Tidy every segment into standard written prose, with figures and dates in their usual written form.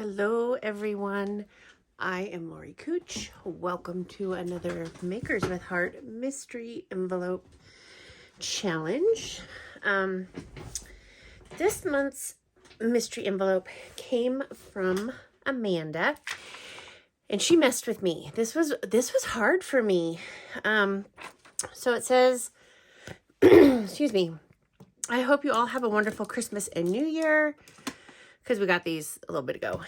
Hello everyone, I am Lori Kutsch. Welcome to another Makers with Heart Mystery Envelope Challenge. This month's mystery envelope came from Amanda, and she messed with me. This was hard for me. So it says, excuse me, I hope you all have a wonderful Christmas and New Year, because we got these a little bit ago.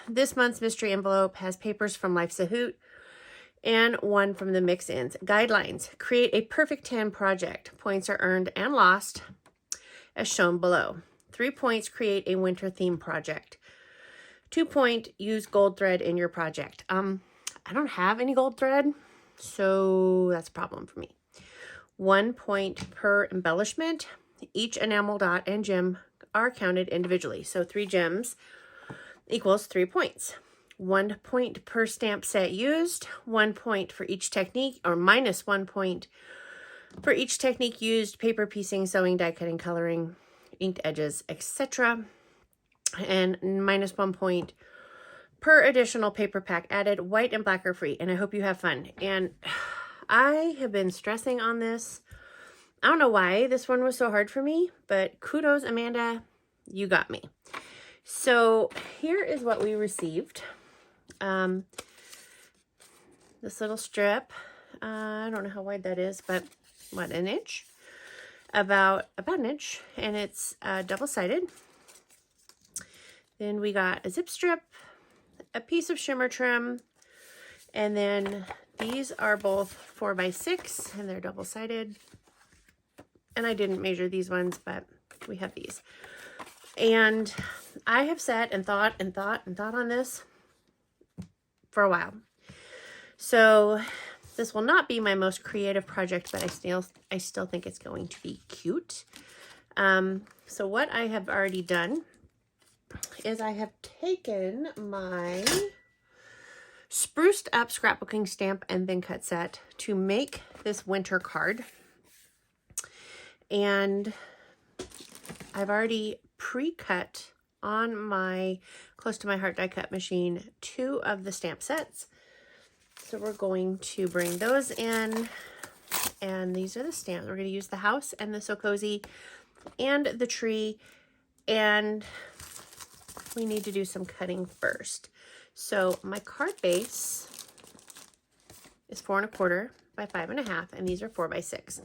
This month's mystery envelope has papers from Life's a Hoot and one from the Mix-Ins. Guidelines: create a perfect 10 project. Points are earned and lost as shown below. 3 points, create a winter theme project. 2 point, use gold thread in your project. I don't have any gold thread, so that's a problem for me. 1 point per embellishment. Each enamel dot and gem are counted individually. So 3 gems equals 3 points. 1 point per stamp set used. 1 point for each technique, or minus 1 point for each technique used: paper piecing, sewing, die cutting, coloring, inked edges, etc. And minus 1 point per additional paper pack added. White and black are free, and I hope you have fun. And I have been stressing on this. I don't know why this one was so hard for me, but kudos, Amanda, you got me. So here is what we received. This little strip, I don't know how wide that is, but what, an inch? About an inch, and it's double-sided. Then we got a zip strip, a piece of shimmer trim, and then these are both 4x6, and they're double-sided. And I didn't measure these ones, but we have these. And I have sat and thought on this for a while. So this will not be my most creative project, but I still think it's going to be cute. So what I have already done is I have taken my spruced up scrapbooking stamp and thin cut set to make this winter card. And I've already pre-cut on my close to my heart die cut machine 2 of the stamp sets. So we're going to bring those in, and these are the stamps. We're going to use the house and the So Cozy and the tree, and we need to do some cutting first. So my card base is 4 1/4 by 5 1/2, and these are 4x6.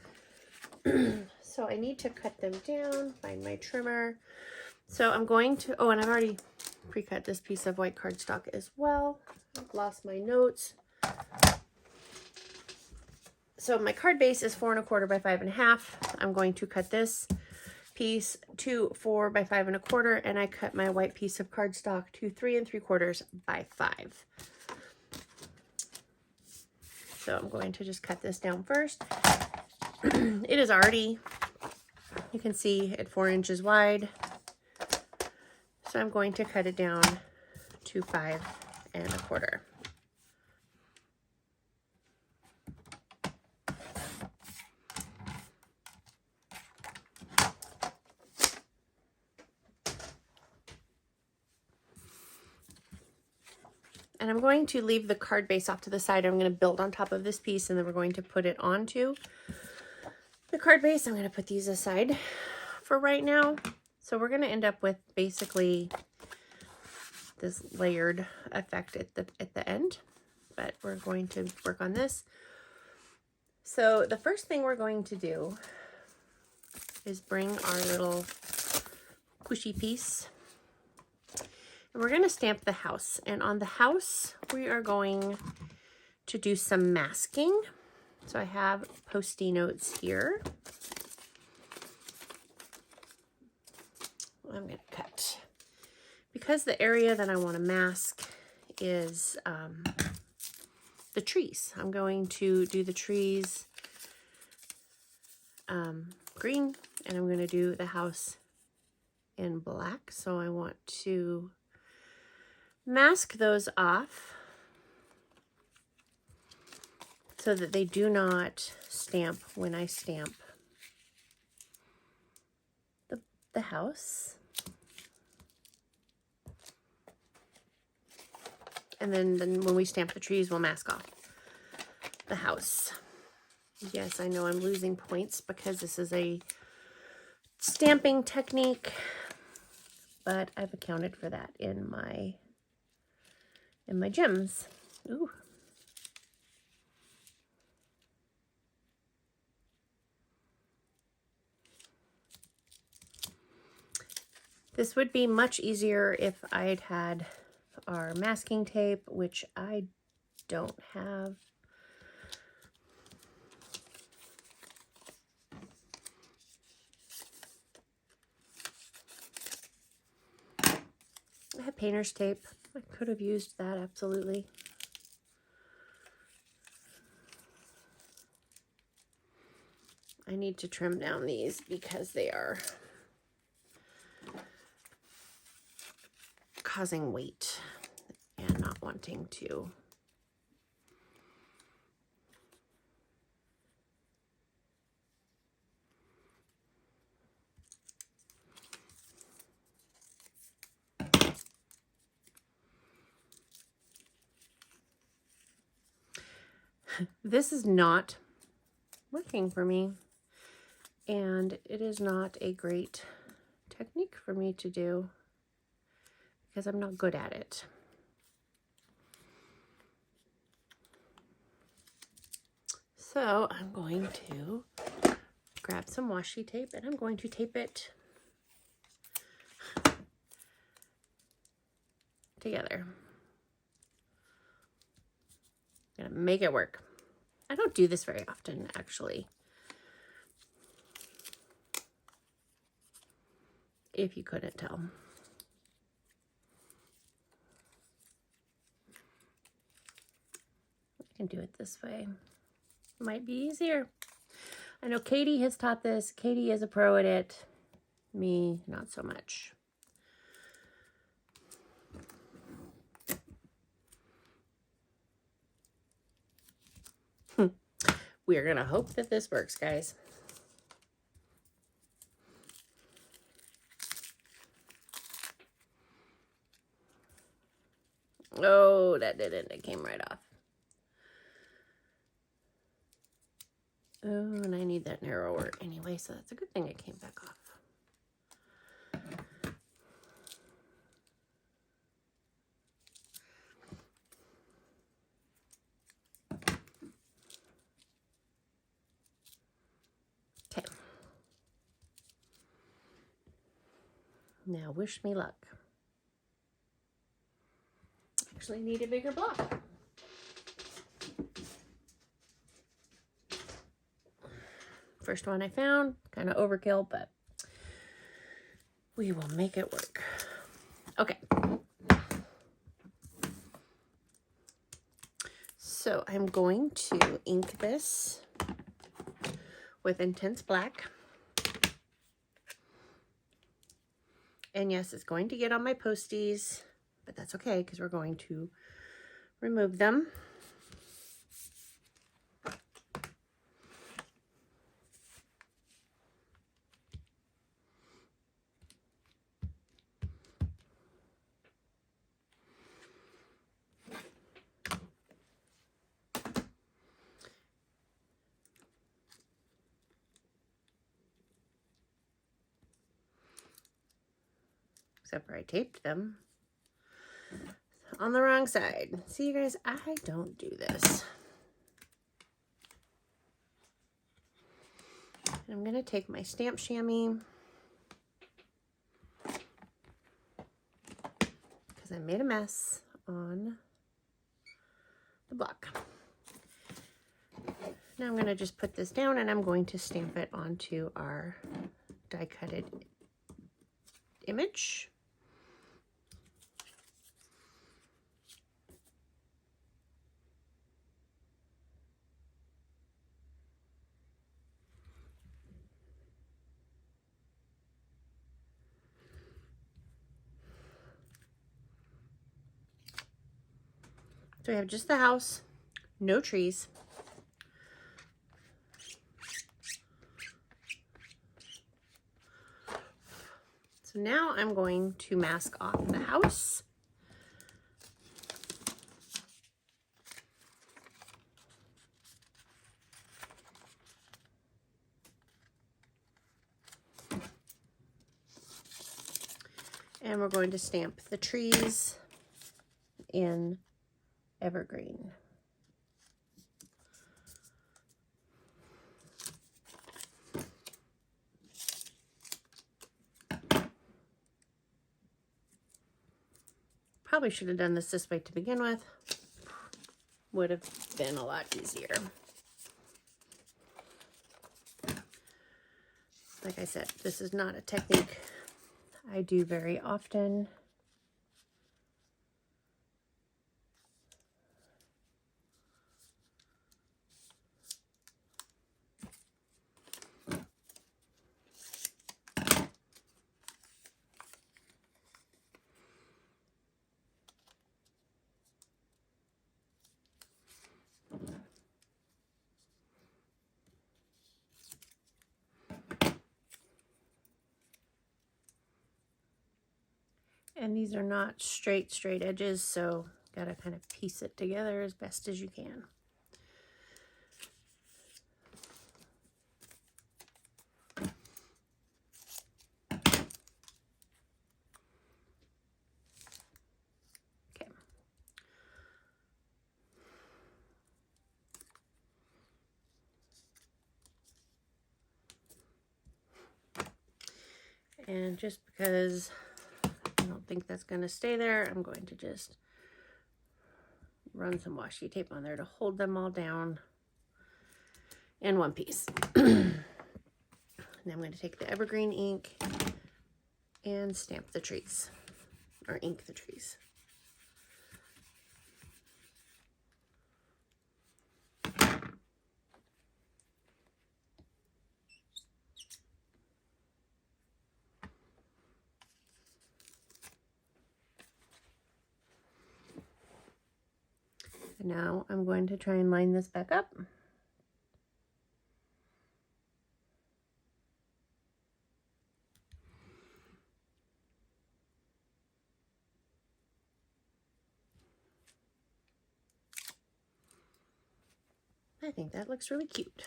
So I need to cut them down, find my trimmer. So I'm going to, oh, and I've already pre-cut this piece of white cardstock as well. I've lost my notes. So my card base is 4 1/4 by 5 1/2. I'm going to cut this piece to 4 by 5 1/4, and I cut my white piece of cardstock to 3 3/4 by 5. So I'm going to just cut this down first. It is already, you can see, at 4 inches wide. So I'm going to cut it down to 5 1/4. And I'm going to leave the card base off to the side. I'm going to build on top of this piece, and then we're going to put it onto the card base. I'm going to put these aside for right now. So we're going to end up with basically this layered effect at the end, but we're going to work on this. So the first thing we're going to do is bring our little squishy piece, and we're going to stamp the house. And on the house, we are going to do some masking. So I have Post-it notes here. I'm going to cut, because the area that I want to mask is the trees. I'm going to do the trees green, and I'm going to do the house in black. So I want to mask those off so that they do not stamp when I stamp the house. And then when we stamp the trees, we'll mask off the house. Yes, I know I'm losing points because this is a stamping technique, but I've accounted for that in my gems. Ooh. This would be much easier if I'd had our masking tape, which I don't have. I have painter's tape. I could have used that, absolutely. I need to trim down these because they are causing weight and not wanting to. This is not working for me, and it is not a great technique for me to do because I'm not good at it. So I'm going to grab some washi tape and I'm going to tape it together. I'm gonna make it work. I don't do this very often, actually. If you couldn't tell. I can do it this way. Might be easier. I know Katie has taught this. Katie is a pro at it. Me, not so much. We're going to hope that this works, guys. Oh, that didn't. It came right off. Oh, and I need that narrower anyway, so that's a good thing it came back off. Okay. Now, wish me luck. Actually need a bigger block. First one I found, kind of overkill, but we will make it work. Okay. So I'm going to ink this with Intense Black. And yes, it's going to get on my posties, but that's okay because we're going to remove them. Except for I taped them on the wrong side. See, you guys, I don't do this. I'm going to take my stamp chamois because I made a mess on the block. Now I'm going to just put this down and I'm going to stamp it onto our die-cutted image. So we have just the house, no trees. So now I'm going to mask off the house. And we're going to stamp the trees in evergreen. Probably should have done this way to begin with. Would have been a lot easier. Like I said, this is not a technique I do very often. And these are not straight edges, so gotta kind of piece it together as best as you can. Okay. And just because I don't think that's going to stay there, I'm going to just run some washi tape on there to hold them all down in one piece. And I'm going to take the evergreen ink and stamp the trees, or ink the trees. And now I'm going to try and line this back up. I think that looks really cute.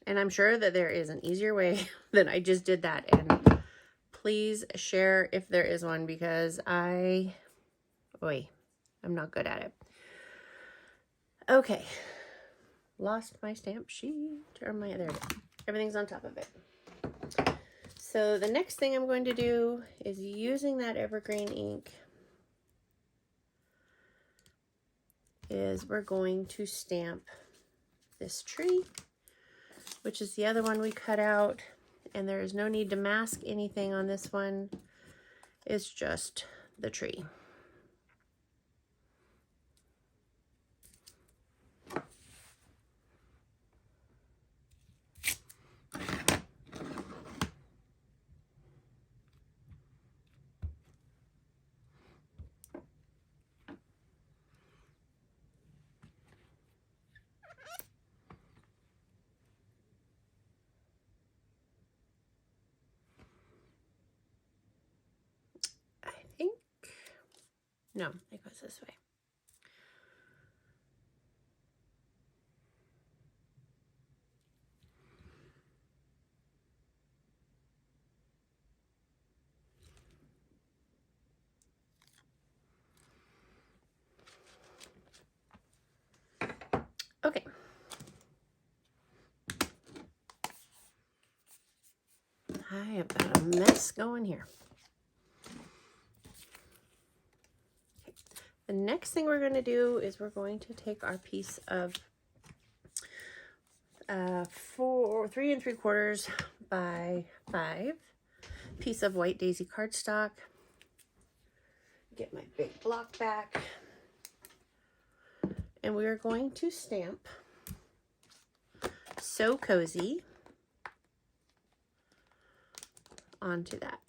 And I'm sure that there is an easier way than I just did that. And please share if there is one, because I'm not good at it. Okay. Lost my stamp sheet, or there it is. Everything's on top of it. So the next thing I'm going to do is, using that evergreen ink, is we're going to stamp this tree, which is the other one we cut out. And there is no need to mask anything on this one. It's just the tree. No, it goes this way. Okay. I have got a mess going here. Okay. The next thing we're going to do is we're going to take our piece of 3 3/4 by 5 piece of white daisy cardstock. Get my big block back. And we are going to stamp So Cozy onto that.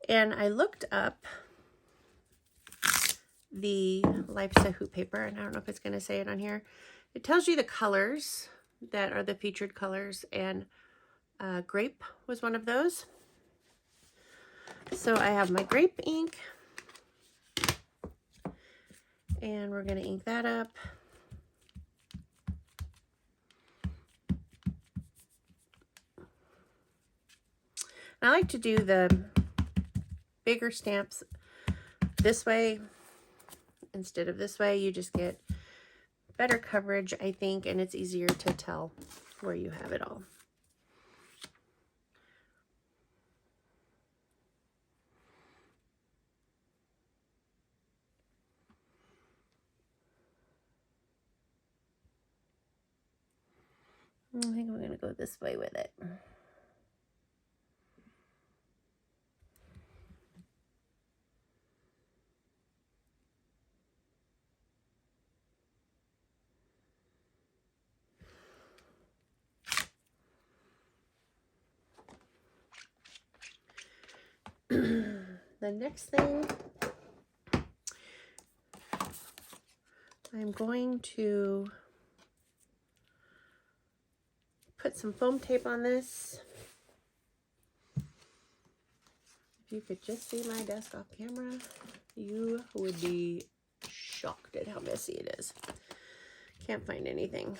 And I looked up the Lifesa hoop paper, and I don't know if it's going to say it on here. It tells you the colors that are the featured colors, and grape was one of those. So I have my grape ink, and we're going to ink that up. I like to do the bigger stamps this way instead of this way. You just get better coverage, I think, and it's easier to tell where you have it all. I think I'm going to go this way with it. The next thing, I'm going to put some foam tape on this. If you could just see my desk off camera, you would be shocked at how messy it is. Can't find anything.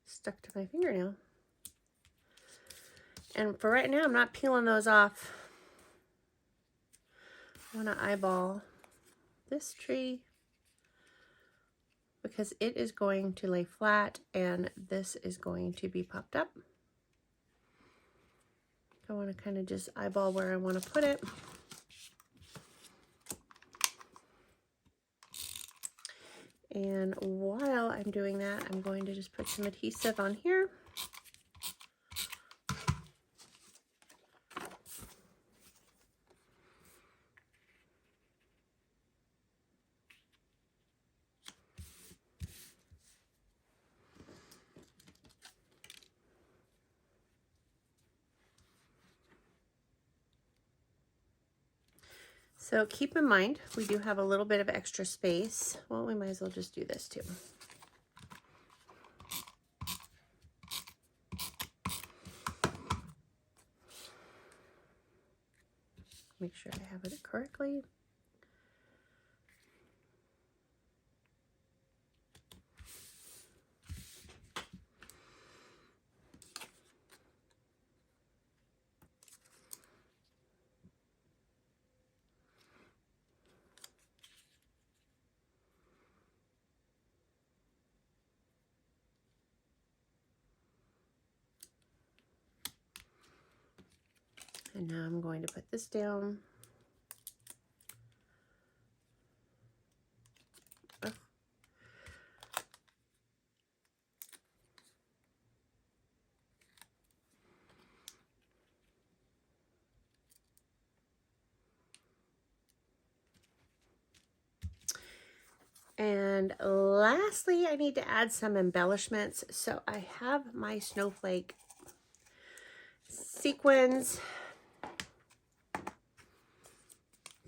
Stuck to my fingernail. And for right now, I'm not peeling those off. I want to eyeball this tree because it is going to lay flat and this is going to be popped up. I want to kind of just eyeball where I want to put it. And while I'm doing that, I'm going to just put some adhesive on here. So keep in mind, we do have a little bit of extra space. Well, we might as well just do this too. Make sure I have it correctly. And now I'm going to put this down. And lastly, I need to add some embellishments. So I have my snowflake sequins.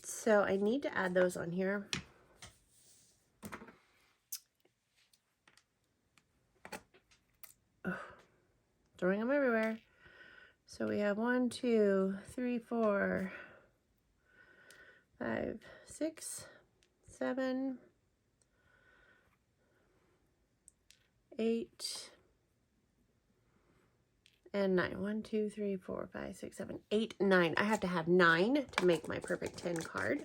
So I need to add those on here. Oh, throwing them everywhere. So we have 1, 2, 3, 4, 5, 6, 7, 8, and 9. 1, 2, 3, 4, 5, 6, 7, 8, 9. I have to have 9 to make my perfect 10 card.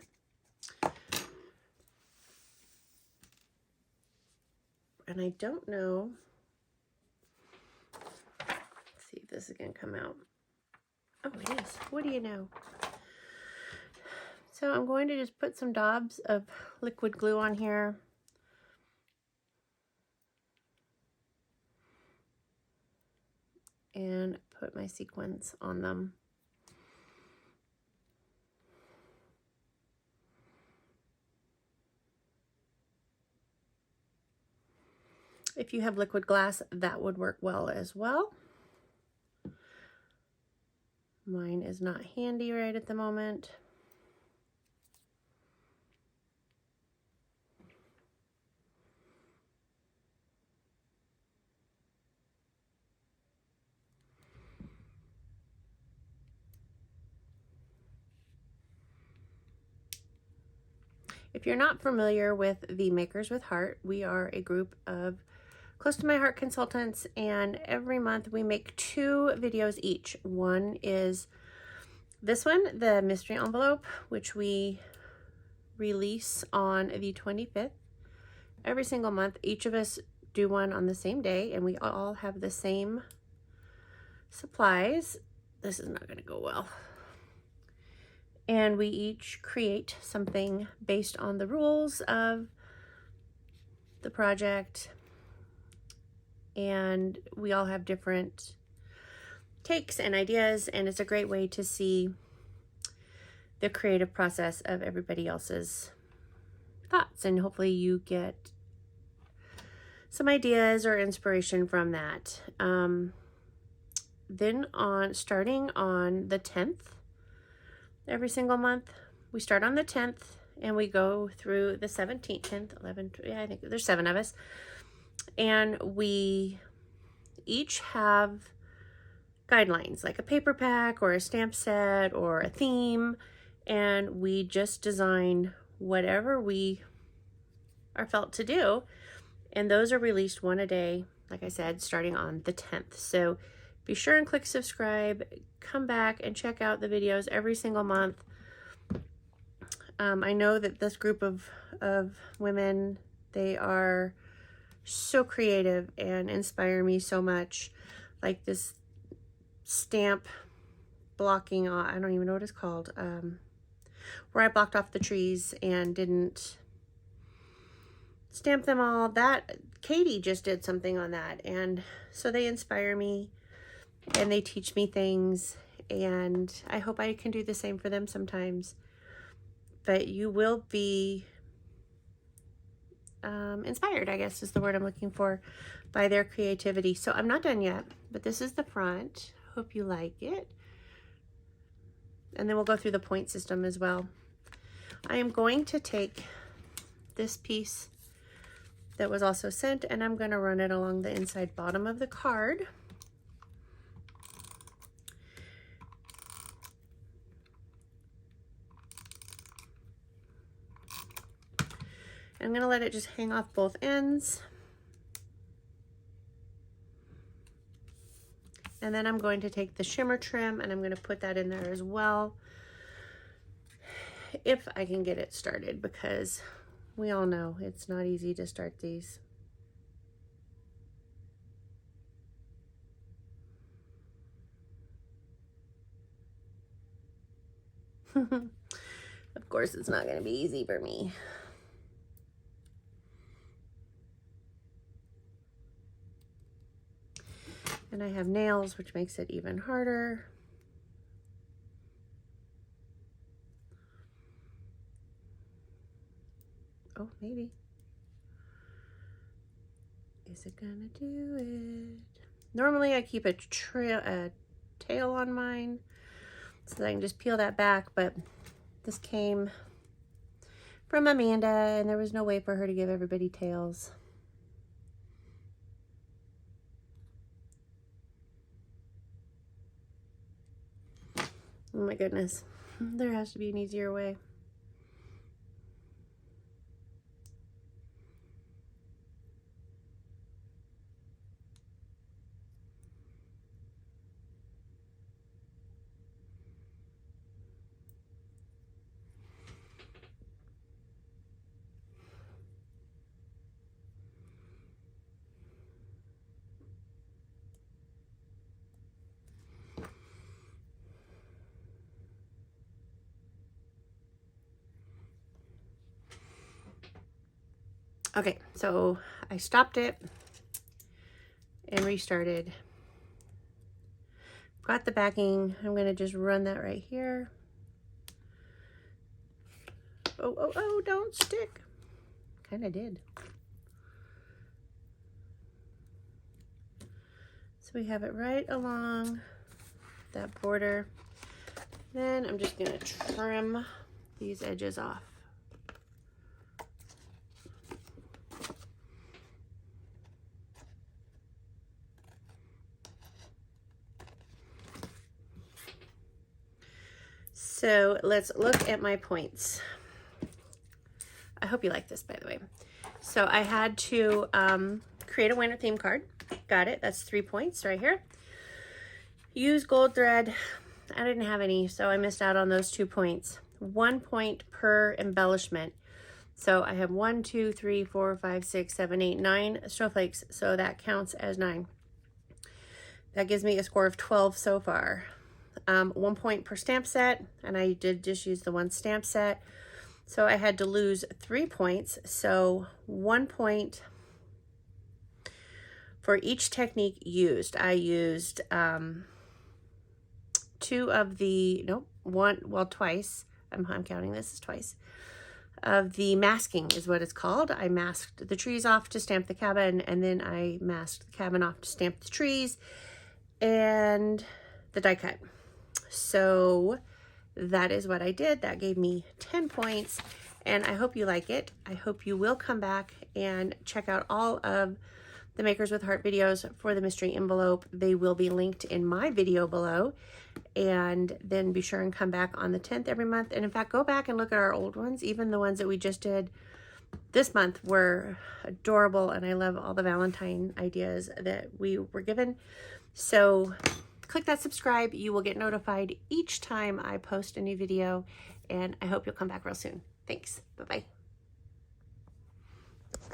And I don't know. Let's see if this is going to come out. Oh, it is. What do you know? So I'm going to just put some daubs of liquid glue on here. And put my sequins on them. If you have liquid glass, that would work well as well. Mine is not handy right at the moment. If you're not familiar with the Makers with Heart, we are a group of close to my heart consultants, and every month we make 2 videos each. One is this one, the mystery envelope, which we release on the 25th. Every single month, each of us do one on the same day, and we all have the same supplies. This is not going to go well. And we each create something based on the rules of the project, and we all have different takes and ideas, and it's a great way to see the creative process of everybody else's thoughts, and hopefully you get some ideas or inspiration from that. Then starting on the 10th, every single month, we start on the 10th and we go through the 17th, 10th, 11th, yeah, I think there's 7 of us. And we each have guidelines, like a paper pack or a stamp set or a theme, and we just design whatever we are felt to do. And those are released one a day, like I said, starting on the 10th. So be sure and click subscribe, come back and check out the videos every single month. I know that this group of women, they are so creative and inspire me so much. Like this stamp blocking, I don't even know what it's called, where I blocked off the trees and didn't stamp them all. That Katie just did something on that, and so they inspire me and they teach me things, and I hope I can do the same for them sometimes. But you will be inspired, I guess is the word I'm looking for, by their creativity. So I'm not done yet, but this is the front. Hope you like it. And then we'll go through the point system as well. I am going to take this piece that was also sent, and I'm going to run it along the inside bottom of the card. I'm going to let it just hang off both ends. And then I'm going to take the shimmer trim and I'm going to put that in there as well, if I can get it started, because we all know it's not easy to start these. Of course, it's not going to be easy for me. And I have nails, which makes it even harder. Oh, maybe. Is it gonna do it? Normally I keep a tail on mine so that I can just peel that back, but this came from Amanda and there was no way for her to give everybody tails. Oh my goodness, there has to be an easier way. Okay, so I stopped it and restarted. Got the backing. I'm gonna just run that right here. Oh, oh, oh, don't stick. Kind of did. So we have it right along that border. Then I'm just gonna trim these edges off. So let's look at my points. hope you like this, by the way. So I had to create a winter theme card. Got it. That's 3 points right here. Use gold thread. I didn't have any, so I missed out on those 2 points. 1 point per embellishment. So I have 1, 2, 3, 4, 5, 6, 7, 8, 9 snowflakes. So that counts as 9. That gives me a score of 12 so far. 1 point per stamp set, and I did just use the 1 stamp set. So I had to lose 3 points. So 1 point for each technique used. I used 2 of the, nope, 1, well, twice. I'm counting this as twice. Of the masking is what it's called. I masked the trees off to stamp the cabin, and then I masked the cabin off to stamp the trees and the die cut. So that is what I did. That gave me 10 points, and I hope you like it. I hope you will come back and check out all of the Makers with Heart videos for the mystery envelope. They will be linked in my video below. And then be sure and come back on the 10th every month. And in fact, go back and look at our old ones. Even the ones that we just did this month were adorable. And I love all the Valentine ideas that we were given. So click that subscribe. You will get notified each time I post a new video. And I hope you'll come back real soon. Thanks. Bye-bye.